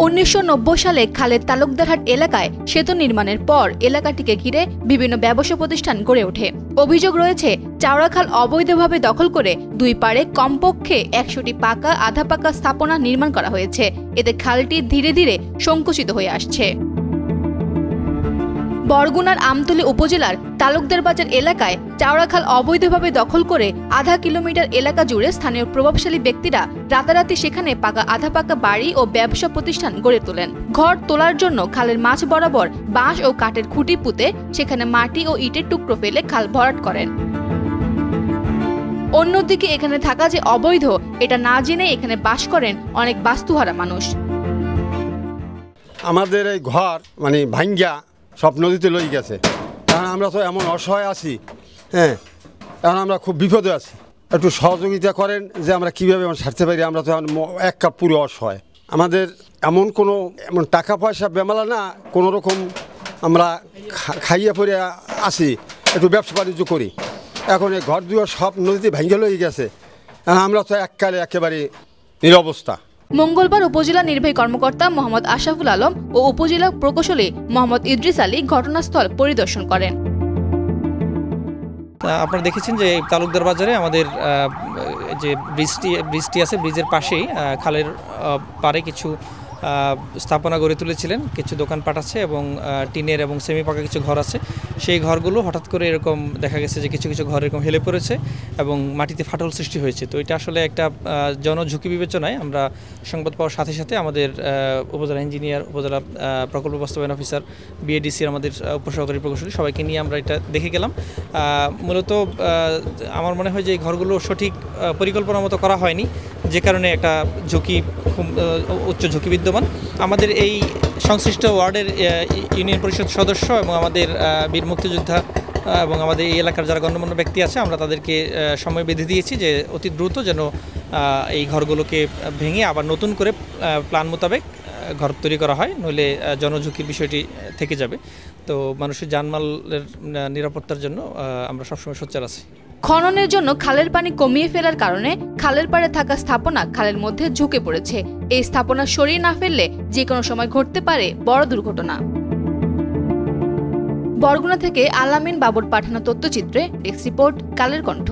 1990 সালে খালের তালুকদারহাট এলাকায় সেতু নির্মাণের পর এলাকাটিকে ঘিরে বিভিন্ন ব্যবসা প্রতিষ্ঠান গড়ে ওঠে। অভিযোগ রয়েছে, চাওড়াখাল অবৈধভাবে দখল করে দুই পাড়ে কমপক্ষে 100টি পাকা আধা পাকা স্থাপনা নির্মাণ করা হয়েছে। এতে খালটি ধীরে ধীরে সংকুচিত হয়ে আসছে। বরগুনার আমতলী উপজেলার তালুকদার বাজার এলাকায় চাওড়াখাল অবৈধভাবে দখল করে আধা কিলোমিটার এলাকা জুড়ে স্থানীয় প্রভাবশালী ব্যক্তিরা রাতারাতি সেখানে পাকা আধা পাকা বাড়ি ও ব্যবসা প্রতিষ্ঠান গড়ে তোলেন। ঘর তোলার জন্য খালের মাঝ বরাবর বাঁশ ও কাঠের খুঁটি পুঁতে সেখানে মাটি ও ইটের টুকরো ফেলে খাল ভরাট করেন। অন্যদিকে এখানে থাকা যে অবৈধ, এটা না জেনে এখানে বাস করেন অনেক বাস্তুহারা মানুষ। আমাদের এই ঘর ভাঙ্গা সব নদীতে লই গেছে। কারণ আমরা তো এমন অসহায় আছি, কারণ আমরা খুব বিপদে আছি। একটু সহযোগিতা করেন যে আমরা কীভাবে ছাড়তে পারি। আমরা তো এক কাপ পুরো অসহায়। আমাদের এমন টাকা পয়সা বেমালা না, কোনো রকম আমরা খাইয়ে পড়ে আসি, একটু ব্যবসা বাণিজ্য করি। এখন এই ঘর দুয়ার সব নদীতে ভেঙে লই গেছে। আমরা তো এককালে একেবারে নিরবস্থা। মঙ্গলবার উপজেলা নির্বাহী কর্মকর্তা মোহাম্মদ আশরাফুল আলম ও উপজেলা প্রকৌশলী মোহাম্মদ ইদ্রিস আলী ঘটনাস্থল পরিদর্শন করেন। আপনারা দেখেছেন যে তালুকদার বাজারে আমাদের যে ব্রিজটি আছে, ব্রিজের পাশেই খালের পারে কিছু স্থাপনা গড়ে তুলেছিলেন, কিছু দোকানপাট আছে এবং টিনের এবং সেমি পাকা কিছু ঘর আছে। সেই ঘরগুলো হঠাৎ করে এরকম দেখা গেছে যে কিছু কিছু ঘর এরকম হেলে পড়েছে এবং মাটিতে ফাটল সৃষ্টি হয়েছে। তো এটা আসলে একটা জনঝুঁকি বিবেচনায় আমরা সংবাদ পাওয়ার সাথে সাথে আমাদের উপজেলা ইঞ্জিনিয়ার, উপজেলা প্রকল্প বাস্তবায়ন অফিসার, বিএডিসির আমাদের উপসহকারী প্রকৌশলী সবাইকে নিয়ে আমরা এটা দেখে গেলাম। মূলত আমার মনে হয় যে এই ঘরগুলো সঠিক পরিকল্পনা মতো করা হয়নি, যে কারণে একটা ঝুঁকি, খুব উচ্চ ঝুঁকি বিদ্যমান। আমাদের এই সংশ্লিষ্ট ওয়ার্ডের ইউনিয়ন পরিষদ সদস্য এবং আমাদের বীর মুক্তিযোদ্ধা এবং আমাদের এই এলাকার যারা গণ্যমান্য ব্যক্তি আছে, আমরা তাদেরকে সময় বেঁধে দিয়েছি যে অতি দ্রুত যেন এই ঘরগুলোকে ভেঙে আবার নতুন করে প্ল্যান মোতাবেক ঘর তৈরি করা হয়, নইলে জনঝুঁকির বিষয়টি থেকে যাবে। তো মানুষের জানমালের নিরাপত্তার জন্য আমরা সবসময় সোচ্চার আছি। খননের জন্য খালের পানি কমিয়ে ফেলার কারণে খালের পাড়ে থাকা স্থাপনা খালের মধ্যে ঝুঁকে পড়েছে। এই স্থাপনা সরিয়ে না ফেললে যে কোনো সময় ঘটতে পারে বড় দুর্ঘটনা। বরগুনা থেকে আলামিন বাবুর পাঠানো তথ্যচিত্রে ডেস্ক রিপোর্ট, কালের কণ্ঠ।